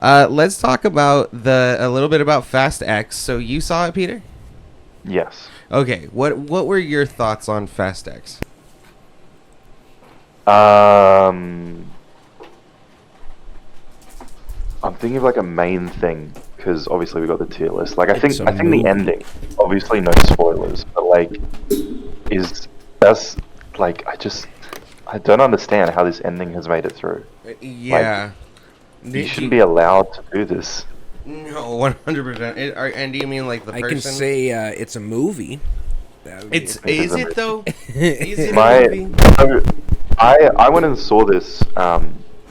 Let's talk about a little bit about Fast X. So you saw it, Peter? Yes. Okay. What were your thoughts on Fast X? I'm thinking of like a main thing because obviously we got the tier list. Like I It's think a the movie. ending, obviously no spoilers, but like is that's like I don't understand how this ending has made it through. Yeah. You shouldn't be allowed to do this. No, 100%. And do you mean like the I person? can say it's a movie. That would be- It's is it though? Is it a My movie? so I went and saw this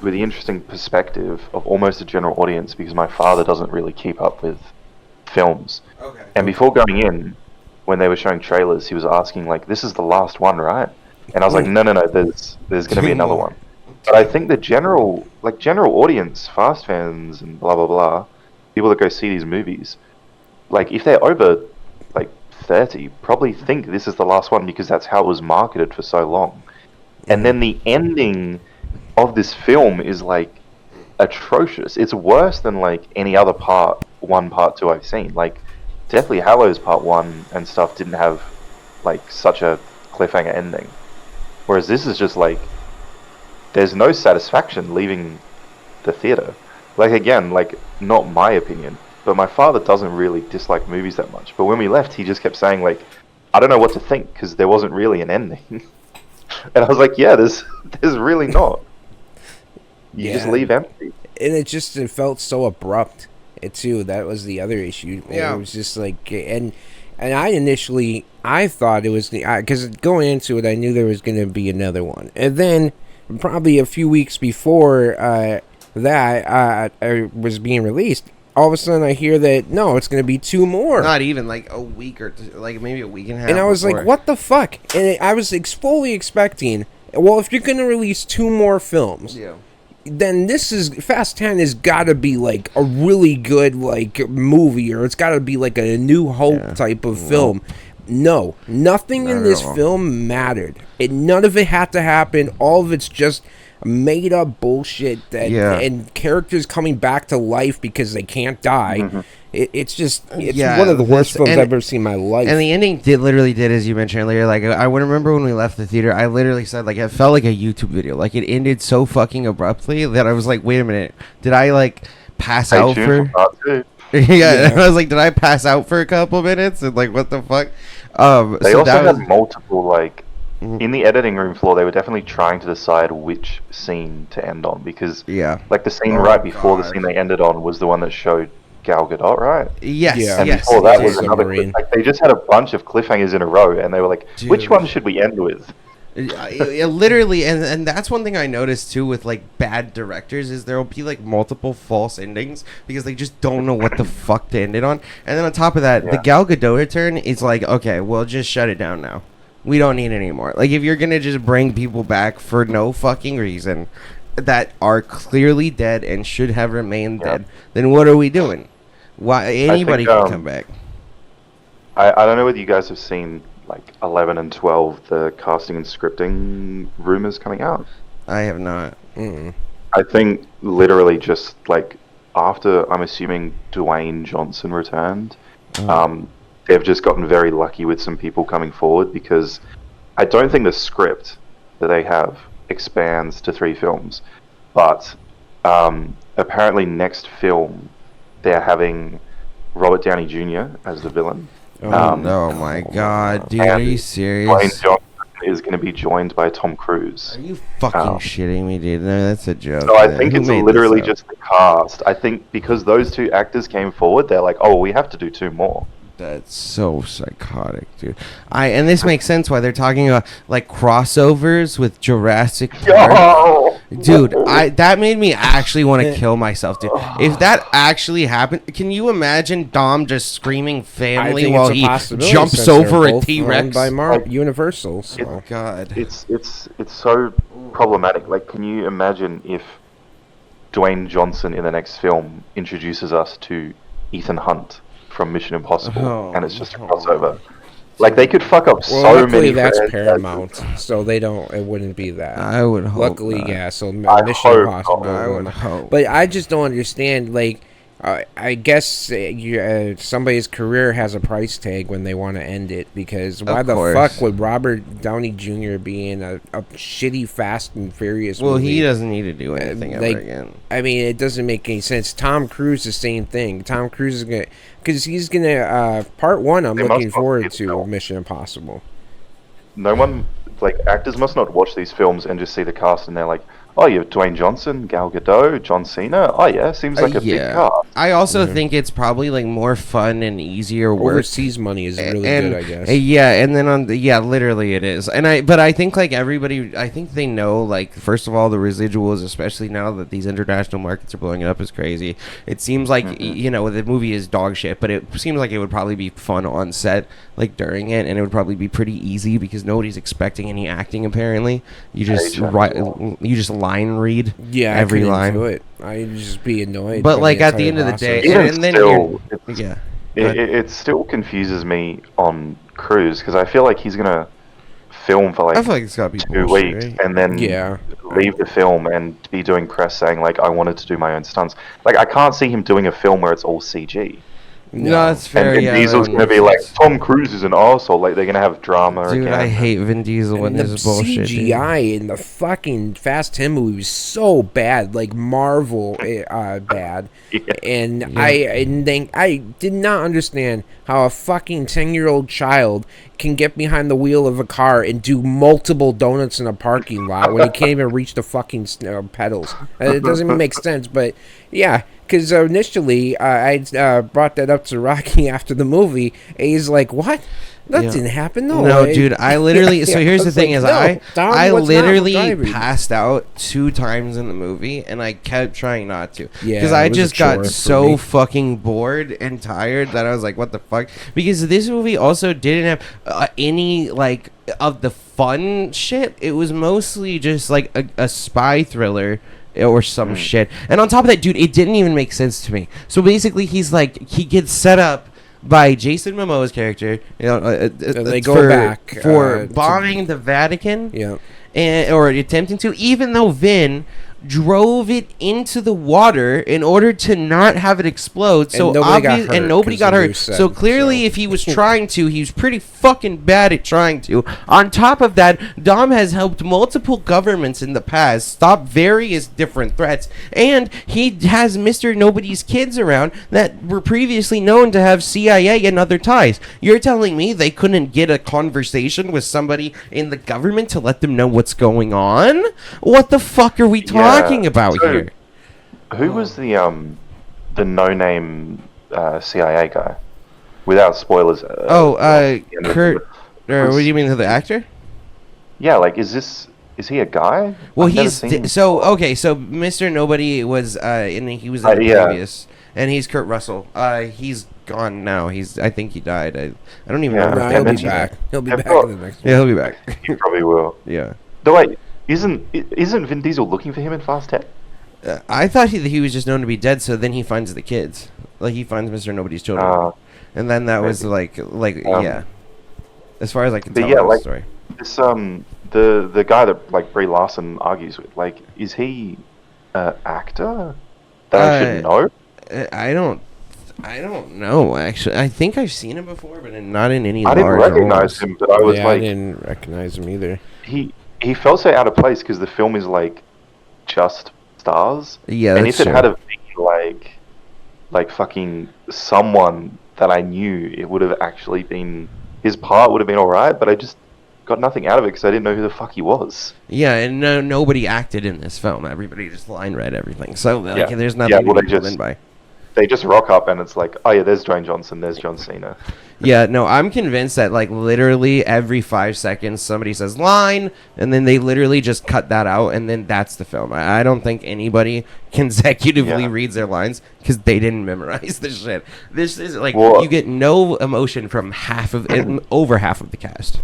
with the interesting perspective of almost a general audience because my father doesn't really keep up with films. Okay. And before going in, when they were showing trailers, he was asking like, "This is the last one, right?" And I was like, "No, no, no. There's going to be Two another more. one." But I think the general audience, Fast fans and blah blah blah, people that go see these movies, like if they're over like 30, probably think this is the last one because that's how it was marketed for so long. And then the ending of this film is like atrocious. It's worse than like any other part one, part two I've seen. Like Deathly Hallows Part One and stuff didn't have like such a cliffhanger ending. Whereas this is just like there's no satisfaction leaving the theater. Like again, like not my opinion, but my father doesn't really dislike movies that much. But when we left, he just kept saying like, I don't know what to think because there wasn't really an ending. And I was like, yeah, there's really not. You just Yeah. leave empty. And it felt so abrupt too. That was the other issue. Yeah. It was just like and I thought it was because going into it I knew there was going to be another one, and then probably a few weeks before that I was being released, all of a sudden I hear that no, it's going to be two more. Not even like a week or like maybe a week and a half. And I was before. like, what the fuck? And I was fully expecting, well, if you're going to release two more films, Yeah. then this is Fast 10 has got to be like a really good like movie, or it's got to be like a New Hope type of film. No, nothing Not in at this all. film mattered. None of it had to happen. All of it's just made up bullshit and characters coming back to life because they can't die. It's Yeah, one of the worst films and- I've ever seen in my life. And the ending literally did, as you mentioned earlier. Like I would remember when we left the theater, I literally said like it felt like a YouTube video. Like it ended so fucking abruptly that I was like, wait a minute, did I like pass Stay out tuned for? part two. Yeah, I was like, did I pass out for a couple minutes? And like, what the fuck? They So also that had was multiple like Mhm. in the editing room floor. They were definitely trying to decide which scene to end on because yeah. like the scene Oh, right before the God. scene they ended on was the one that showed Gal Gadot, right? Yes, Yeah. And yes. before that it was did. another. Submarine. Like they just had a bunch of cliffhangers in a row, and they were like, "Which Dude. one should we end with?" Yeah, literally, and that's one thing I noticed too with like bad directors is there will be like multiple false endings because they just don't know what the fuck to end it on. And then on top of that, the Yeah. Gal Gadot return is like, okay, well, just shut it down now. We don't need it anymore. Like if you're gonna just bring people back for no fucking reason that are clearly dead and should have remained Yeah. dead, then what are we doing? Why anybody think, can come back? I don't know whether you guys have seen like 11 and 12, the casting and scripting rumors coming out. I have not. I think literally just like after I'm assuming Dwayne Johnson returned, they've just gotten very lucky with some people coming forward because I don't think the script that they have expands to 3 films, but apparently next film they're having Robert Downey Jr. as the villain. Oh my god, dude, are you serious? Dwayne Johnson is going to be joined by Tom Cruise. Are you fucking shitting me, dude? No, that's a joke. So I man. think Who it's made literally this up? just the cast. I think because those 2 actors came forward, they're like, oh, we have to do 2 more. That's so psychotic, dude. And this makes sense why they're talking about like crossovers with Jurassic Park. Yo! Dude, that made me actually want to kill myself, dude. If that actually happened, can you imagine Dom just screaming I family think while it's a he possibility jumps since they're over a both T-Rex? owned by Like, Universal. So. Oh god. It's so problematic. Like, can you imagine if Dwayne Johnson in the next film introduces us to Ethan Hunt from Mission Impossible, Oh, and it's just a oh. crossover? Like they could fuck up Well, so luckily many. that's franchises. Paramount, so they don't. It wouldn't be that. I would hope. Luckily, not. yeah. So I Mission hope Impossible. not. I would hope. But I just don't understand. Like, I guess somebody's career has a price tag when they want to end it. Because why the course. fuck would Robert Downey Jr. be in a shitty Fast and Furious Well, movie? he doesn't need to do anything like, ever again. I mean, it doesn't make any sense. Tom Cruise, the same thing. Tom Cruise is gonna, because he's gonna. Part 1, I'm They looking must forward not to know. Mission Impossible. No one, like actors, must not watch these films and just see the cast and they're like, "Oh, you have Dwayne Johnson, Gal Gadot, John Cena. Oh yeah, seems like a big cast." I also think it's probably like more fun and easier work. Overseas money is really and, good, I guess. Yeah, and then literally it is. But I think like everybody, I think they know like first of all the residuals, especially now that these international markets are blowing up, is crazy. It seems like you know the movie is dog shit, but it seems like it would probably be fun on set, like during it, and it would probably be pretty easy because nobody's expecting any acting. Apparently, you just line read every line. Do it. I'd just be annoyed. But by like at entire the end of the process. day, Even and then still, it it still confuses me on Cruise because I feel like he's gonna film for I like feel like it's gotta be 2 bullshit, weeks right? and then leave the film and be doing press saying like I wanted to do my own stunts. Like I can't see him doing a film where it's all CG. No, that's fair. And yeah, Diesel's that gonna be makes like sense. Tom Cruise is an arsehole. Like they're gonna have drama Dude, again. I hate Vin Diesel and the his bullshit. CGI in the fucking Fast 10 movie was so bad, like Marvel bad. Yeah. And I did not understand how a fucking 10-year-old child can get behind the wheel of a car and do multiple donuts in a parking lot when he can't even reach the fucking pedals. It doesn't even make sense, but yeah. Because initially, I brought that up to Rocky after the movie, and he's like, "What? That didn't happen, no." No, dude, I literally. So here's the thing: I what's literally not driving? passed out 2 times in the movie, and I kept trying not to Yeah, because it I was a just chore got for so me. fucking bored and tired that I was like, "What the fuck?" Because this movie also didn't have any like of the fun shit. It was mostly just like a spy thriller or some shit. And on top of that, dude, it didn't even make sense to me. So basically, he gets set up by Jason Momoa's character. You know, they go back for to- bombing the Vatican, Yeah. or attempting to, even though Vin drove it into the water in order to not have it explode. So nobody got hurt, and nobody 'cause got of hurt. loose So end, clearly, so. if he was trying to, he was pretty fucking bad at trying to. On top of that, Dom has helped multiple governments in the past stop various different threats, and he has Mr. Nobody's kids around that were previously known to have CIA and other ties. You're telling me they couldn't get a conversation with somebody in the government to let them know what's going on? What the fuck are we talking about So, here? Who was the no-name CIA guy? Without spoilers. Kurt. Or what do you mean, the actor? Yeah, like is he a guy? Well, I've never he's seen him. so okay. So Mr. Nobody was he was in the yeah. previous, and he's Kurt Russell. He's gone now. I think he died. I don't even Yeah. remember. No, if they he'll be mentioned back. that. He'll be Yeah, back well- in the next Yeah, one. he'll be back. He probably will. Yeah. No, wait, isn't Vin Diesel looking for him in Fast 10? I thought he was just known to be dead. So then he finds the kids. Like he finds Mr. Nobody's children, and then that was maybe. like yeah. As far as I can But tell, yeah, that was like- the story. This the guy that like Brie Larson argues with, like, is he an actor that I should know? I don't know actually. I think I've seen him before, but not in any I didn't large recognize roles. him, but I was I like, didn't recognize him either. he felt so out of place because the film is like just stars. Yeah, and that's if it true. had have been like fucking someone that I knew, it would have actually been, his part would have been alright, but I just got nothing out of it because I didn't know who the fuck he was. Yeah, and nobody acted in this film. Everybody just line read everything. So like, Yeah. there's Yeah, nothing well, to they be pulled just- in by. They just rock up and it's like, oh yeah, there's Dwayne Johnson, there's John Cena. Yeah, no, I'm convinced that like literally every 5 seconds somebody says line, and then they literally just cut that out, and then that's the film. I don't think anybody consecutively Yeah. reads their lines because they didn't memorize the shit. This is like Well- you get no emotion from over half of the cast.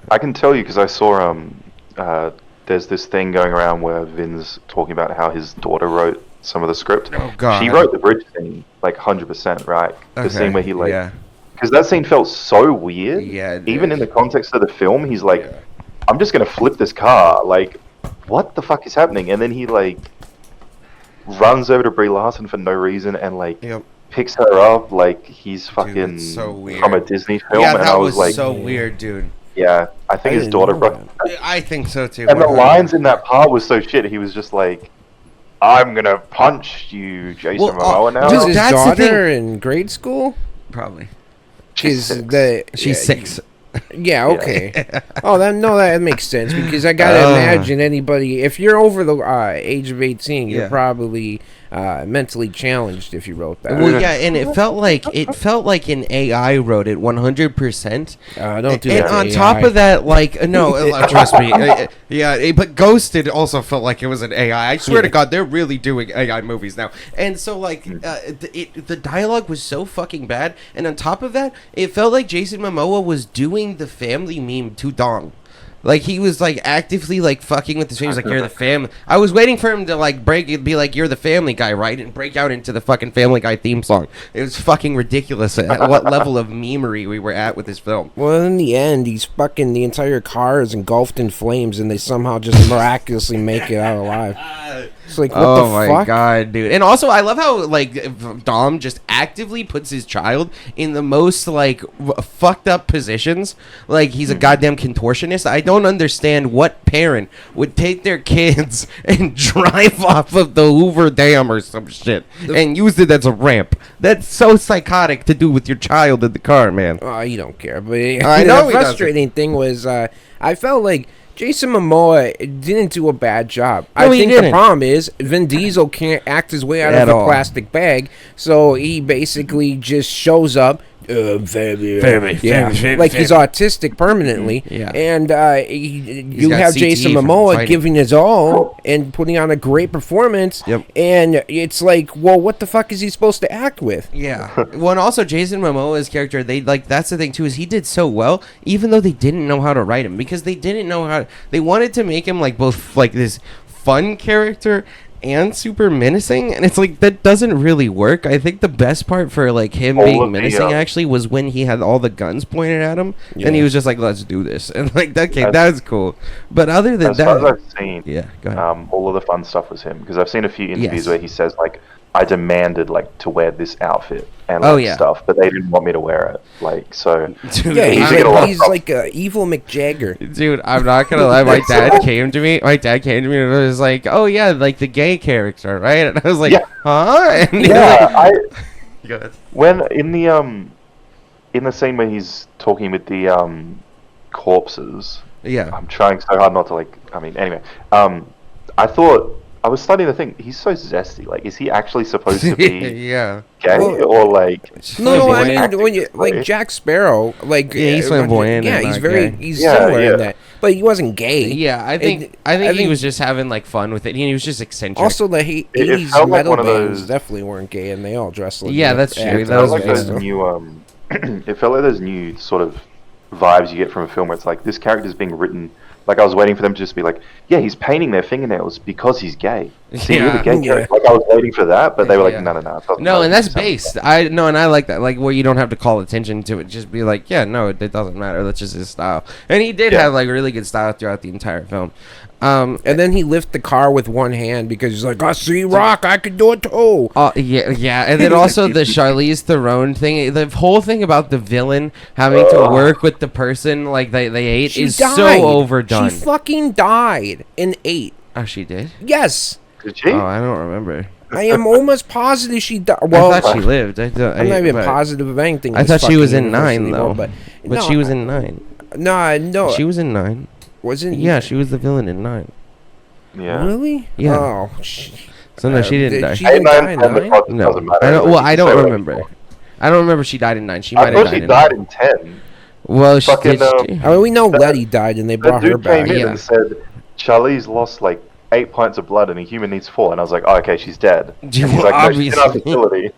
I can tell you because I saw there's this thing going around where Vin's talking about how his daughter wrote some of the script. Oh, God. She wrote the bridge scene like 100%, right? The scene where he like yeah. because that scene felt so weird. Yeah, it even did. in the context of the film, he's like, Yeah. I'm just gonna flip this car. Like, what the fuck is happening? And then he like runs over to Brie Larson for no reason and like Yep. picks her up like he's fucking it's so weird. from a Disney film. Yeah, And that I was was like, so weird, dude. yeah, I think I his didn't daughter know broke. that. I think so too. And the 100%. lines in that part was so shit. He was just like, I'm gonna punch you, Jason Well, Momoa now. Was Just- his that's the daughter in grade school? Probably. She's Is six. the She's yeah, 6. Yeah, okay. Oh, that makes sense because I gotta imagine anybody if you're over the age of 18, you're Yeah. probably mentally challenged if you wrote that. Well, yeah, and it felt like an AI wrote it 100%. Don't do And that. to on AI. top of that, like, no, trust me, but Ghosted also felt like it was an AI. I swear to God, they're really doing AI movies now. And so, like, the dialogue was so fucking bad. And on top of that, it felt like Jason Momoa was doing the family meme to Dong. Like, he was, like, actively, like, fucking with his family. He was like, you're the family. I was waiting for him to, like, be like, you're the family guy, right? And break out into the fucking Family Guy theme song. It was fucking ridiculous at what level of memery we were at with this film. Well, in the end, the entire car is engulfed in flames, and they somehow just miraculously make it out alive. It's like, what Oh the my fuck? God, dude. And also, I love how, like, Dom just actively puts his child in the most, like, fucked up positions. Like, he's a goddamn contortionist. I don't understand what parent would take their kids and drive off of the Hoover Dam or some shit and use it as a ramp. That's so psychotic to do with your child in the car, man. Oh, you don't care. But I know the he frustrating thing was I felt like Jason Momoa didn't do a bad job. No, I he think didn't. the problem is Vin Diesel can't act his way out At of a all. plastic bag, so he basically just shows up. Family, like he's autistic permanently. Yeah. And you got have CTE Jason from Momoa fighting. giving his all and putting on a great performance. Yep. And it's like, well, what the fuck is he supposed to act with? Yeah. Well, and also Jason Momoa's character, that's the thing too, is he did so well, even though they didn't know how to write him, because they didn't know how. They wanted to make him like both like this fun character and super menacing, and it's like that doesn't really work. I think the best part for like him All being of the, menacing actually was when he had all the guns pointed at him, and he Yeah. was just like, "Let's do this," and like that was cool. But other than As far as that, I've seen, yeah, go ahead. all of the fun stuff was him because I've seen a few interviews Yes. where he says like, I demanded like to wear this outfit and Oh, like, yeah. stuff, but they didn't want me to wear it. Like, so Dude, Yeah, He's get a lot of he's stuff. like a evil McJagger. Dude, I'm not gonna lie. My dad came to me. And was like, "Oh yeah, like the gay character, right?" And I was like, Yeah. "Huh?" And he was yeah, like, I when in the scene where he's talking with the corpses, yeah. I'm trying so hard not to like. I mean, anyway, I thought I was starting to think he's so zesty. Like, is he actually supposed to be yeah. gay Well, or like? No, I Flamboyant. mean when you like Jack Sparrow, like Yeah, he's flamboyant Yeah, and he's not very gay. he's Yeah, similar yeah. in that, but he wasn't gay. Yeah, I think he was just having like fun with it. He was just eccentric. Also, the It 80s felt like metal one of bands those- definitely weren't gay, and they all dressed like Yeah, that's true. It That felt was like based those on- new it felt like those new sort of vibes you get from a film where it's like this character's being written. Like, I was waiting for them to just be like, yeah, he's painting their fingernails because he's gay. See, you're the Yeah. gay Yeah. character. Like, I was waiting for that, but they were like, Yeah. no. it doesn't No, matter. and that's It sounds based. like And I like that. Like where you don't have to call attention to it. Just be like, yeah, no, it doesn't matter. That's just his style. And he did Yeah. have like really good style throughout the entire film. And then he lifted the car with one hand because he's like, I see rock, I can do it too. Yeah, and then also the Charlize Theron thing. The whole thing about the villain having to work with the person like they ate She is died. so overdone. She fucking died in 8. Oh, she did? Yes. Did she? Oh, I don't remember. I am almost positive she died. Well, I thought she lived. I'm I'm not even positive of anything. I this thought she was fucking in 9 university though. world, but no, she was in 9. No, She was in 9. wasn't. Yeah, she was the villain in 9. Yeah. Really? Yeah. Oh, So no, she didn't die. She Hey, didn't man, die in and the 9? plot No, doesn't matter. I don't. Like, Well, you I can say don't whatever remember. you want. I don't remember she died in 9. She I might have thought died she in died in 10. Well, she Fucking, did. I mean, we know That- Letty died, and they That brought her dude came back. in Yeah. and said, Charlize lost like 8 pints of blood and a human needs 4. And I was like, oh, okay, she's dead. And he's Well, like, no, she's in our obviously. facility.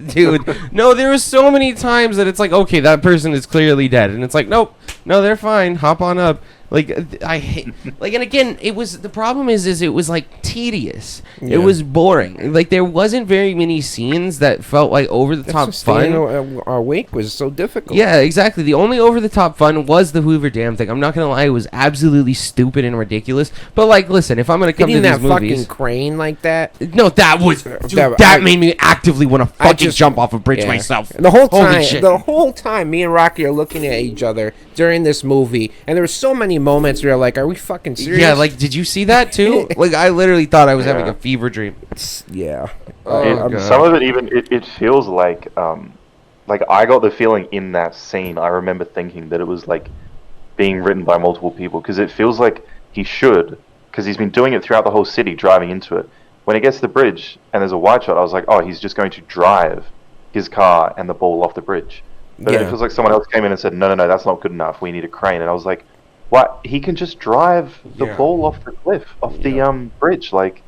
Dude, no, there was so many times that it's like, okay, that person is clearly dead, and it's like, nope, no, they're fine. Hop on up. Like I hate, like, and again, the problem is it was like tedious. Yeah. It was boring. Like there wasn't very many scenes that felt like over the top fun. Awake was so difficult. Yeah, exactly. The only over the top fun was the Hoover Dam thing. I'm not gonna lie, it was absolutely stupid and ridiculous. But like, listen, if I'm gonna come to these movies, fucking crane like that. no, that was that made me actively want to fucking jump off a bridge myself. And the whole Holy time, shit. me and Rocky are looking at each other during this movie, and there were so many moments where you're like, "Are we fucking serious?" Yeah, like, did you see that too? Like, I literally thought I was having a fever dream. Yeah. Some of it even it feels like I got the feeling in that scene. I remember thinking that it was like being written by multiple people because it feels like he should, because he's been doing it throughout the whole city, driving into it. When he gets to the bridge and there's a wide shot, I was like, oh, he's just going to drive his car and the ball off the bridge. But then it feels like someone else came in and said, no, that's not good enough. We need a crane. And I was like, what? He can just drive the ball off the cliff, off the bridge. Like,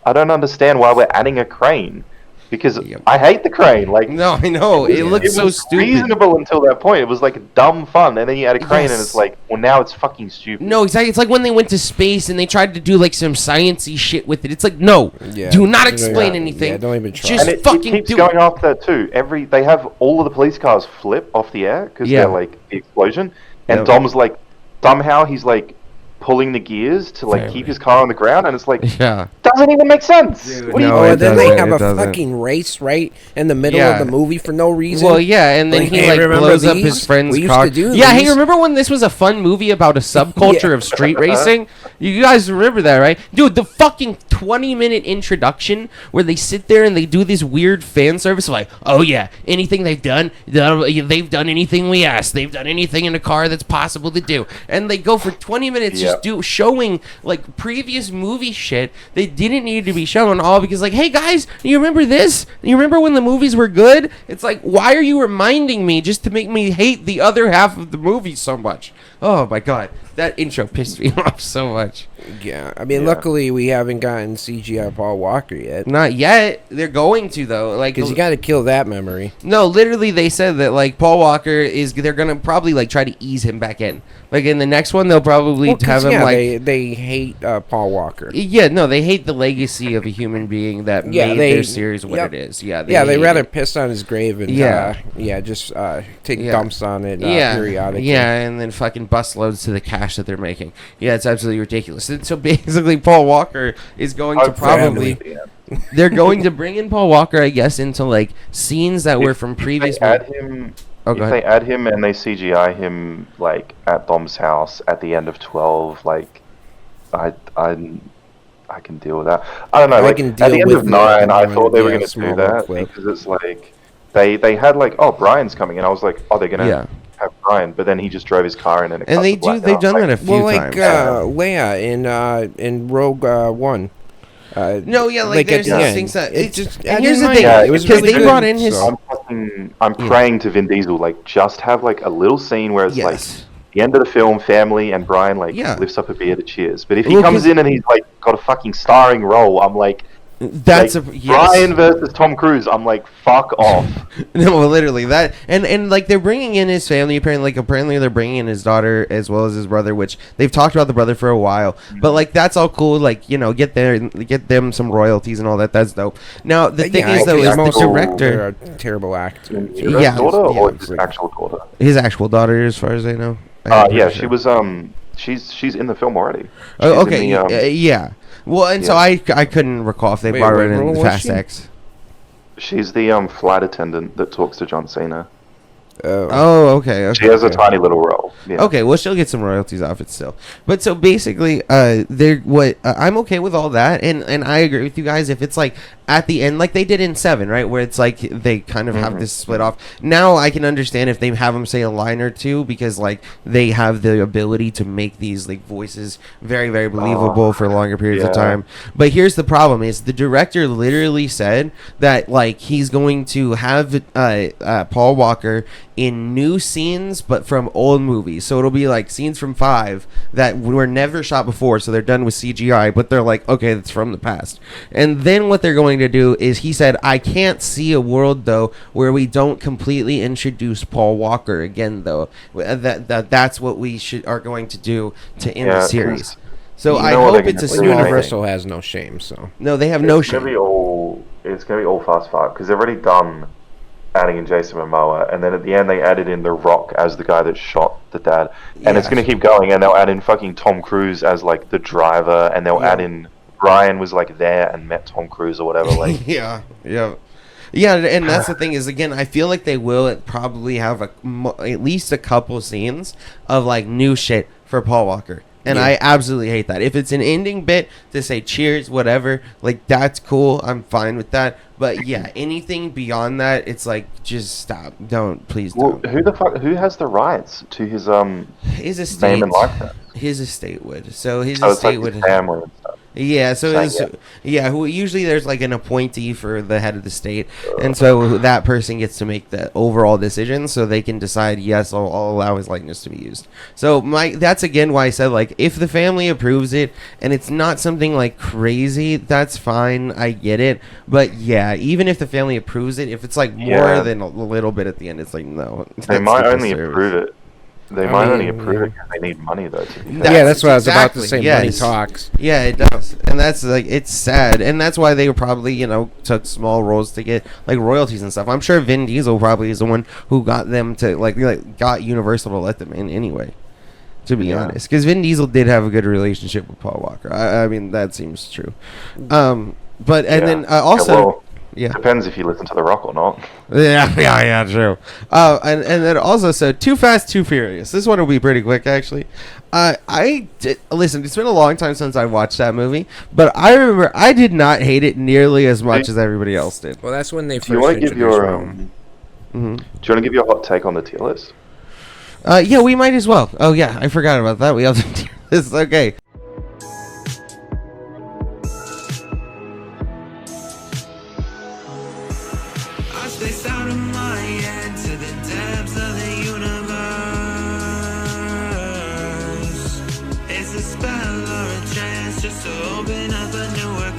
I don't understand why we're adding a crane. Because I hate the crane. Like, no, I know. It looks so stupid. Reasonable until that point. It was like dumb fun. And then you add a crane and it's like, well, now it's fucking stupid. No, exactly. It's like when they went to space and they tried to do like some sciencey shit with it. It's like, no, do not explain anything. Yeah, don't even try. Just and it fucking keeps do going after that too. They have all of the police cars flip off the air because they're like the explosion. And Dom's like, somehow he's like pulling the gears to like keep his car on the ground, and it's like, doesn't even make sense. Dude, what and then they have a fucking race right in the middle of the movie for no reason. Well, yeah, and then he like blows up his friend's car. Hey, remember when this was a fun movie about a subculture of street racing? You guys remember that, right? Dude, the fucking 20-minute introduction where they sit there and they do this weird fan service like, oh yeah, anything they've done anything we asked. They've done anything in a car that's possible to do. And they go for 20 minutes showing like previous movie shit they didn't need to be shown, all because like, hey guys, you remember this? You remember when the movies were good? It's like, why are you reminding me just to make me hate the other half of the movie so much? Oh my god, that intro pissed me off so much. Yeah, I mean, luckily we haven't gotten CGI Paul Walker yet. Not yet. They're going to though, like, because you got to kill that memory. No, literally, they said that like Paul Walker they're gonna probably like try to ease him back in. Like in the next one, they'll probably have him like they hate Paul Walker. Yeah, no, they hate the legacy of a human being that made their series what it is. Yeah, they rather piss on his grave and just take dumps on it periodically. Yeah, and then fucking bust loads to the cash that they're making. Yeah, it's absolutely ridiculous. And so basically, Paul Walker is going to probably. They're going to bring in Paul Walker, I guess, into like scenes that were from previous. They add him and they CGI him like at Dom's house at the end of 12, like I can deal with that. I don't know. Like, at the end of 9, I thought they were going to do that because it's like they had like, oh, Brian's coming, and I was like, oh, they're going to have Brian, but then he just drove his car in and they've done that a few times. Leia in Rogue One. There's these things that it just. And here's the thing, it was because really they brought in his. I'm praying to Vin Diesel, like, just have like a little scene where it's like the end of the film, family, and Brian like lifts up a beer to cheers. But if he comes in and he's like got a fucking starring role, I'm like. That's like, Brian versus Tom Cruise. I'm like, fuck off. No, literally that, and like they're bringing in his family. Apparently they're bringing in his daughter as well as his brother, which they've talked about the brother for a while. But like that's all cool. Like, you know, get them some royalties and all that. That's dope. Now the thing is though, is the director a terrible actor. His daughter or his actual daughter? His actual daughter, as far as I know. She was she's in the film already. Oh, okay. Yeah. Well, and so I couldn't recall if they brought her in Fast X. She's the flight attendant that talks to John Cena. Oh, okay. She has a tiny little role. Yeah. Okay, well, she'll get some royalties off it still. But so basically, I'm okay with all that, and I agree with you guys. If it's like at the end, like they did in 7, right, where it's like they kind of have this split off. Now I can understand if they have them say a line or two, because like they have the ability to make these like voices very, very believable for longer periods of time. But here's the problem: is the director literally said that like he's going to have Paul Walker in new scenes, but from old movies. So it'll be like scenes from 5 that were never shot before, so they're done with CGI, but they're like, okay, that's from the past. And then what they're going to do is, he said, I can't see a world though where we don't completely introduce Paul Walker again, though. That's what we are going to do to end the series. So I hope it's a small Universal has no shame, so no, they have no shame. It's gonna be all Fast 5 because they've already done adding in Jason Momoa, and then at the end they added in The Rock as the guy that shot the dad, and it's gonna keep going, and they'll add in fucking Tom Cruise as like the driver, and they'll add in Brian was like there and met Tom Cruise or whatever. Like yeah, and that's the thing is, again, I feel like they will probably have at least a couple scenes of like new shit for Paul Walker. And I absolutely hate that. If it's an ending bit to say cheers, whatever, like that's cool. I'm fine with that. But yeah, anything beyond that, it's like just stop. Please don't. Who has the rights to his estate, name and likeness? His estate would. So his estate estate like would. Family and stuff. Yeah, so who usually there's like an appointee for the head of the state, and so that person gets to make the overall decision, so they can decide, yes, I'll allow his likeness to be used. So that's again why I said, like, if the family approves it and it's not something like crazy, that's fine, I get it. But yeah, even if the family approves it, if it's like more than a little bit at the end, it's like no. They might only approve it. They might only approve it because they need money, though. That's what I was about to say. Money talks. Yeah, it does, and that's like it's sad, and that's why they were probably took small roles to get like royalties and stuff. I'm sure Vin Diesel probably is the one who got them to like got Universal to let them in anyway. To be honest, because Vin Diesel did have a good relationship with Paul Walker. I mean that seems true. But then also. Yeah, depends if you listen to The Rock or not. Yeah, true. And then also, so Too Fast, Too Furious. This one will be pretty quick, actually. Listen, it's been a long time since I watched that movie, but I remember I did not hate it nearly as much as everybody else did. Well, that's when they first introduced Rome. Do you want to give your hot take on the tier list? Yeah, we might as well. Oh yeah, I forgot about that. We have the tier list. Okay. It's a spell or a chance just to open up a newer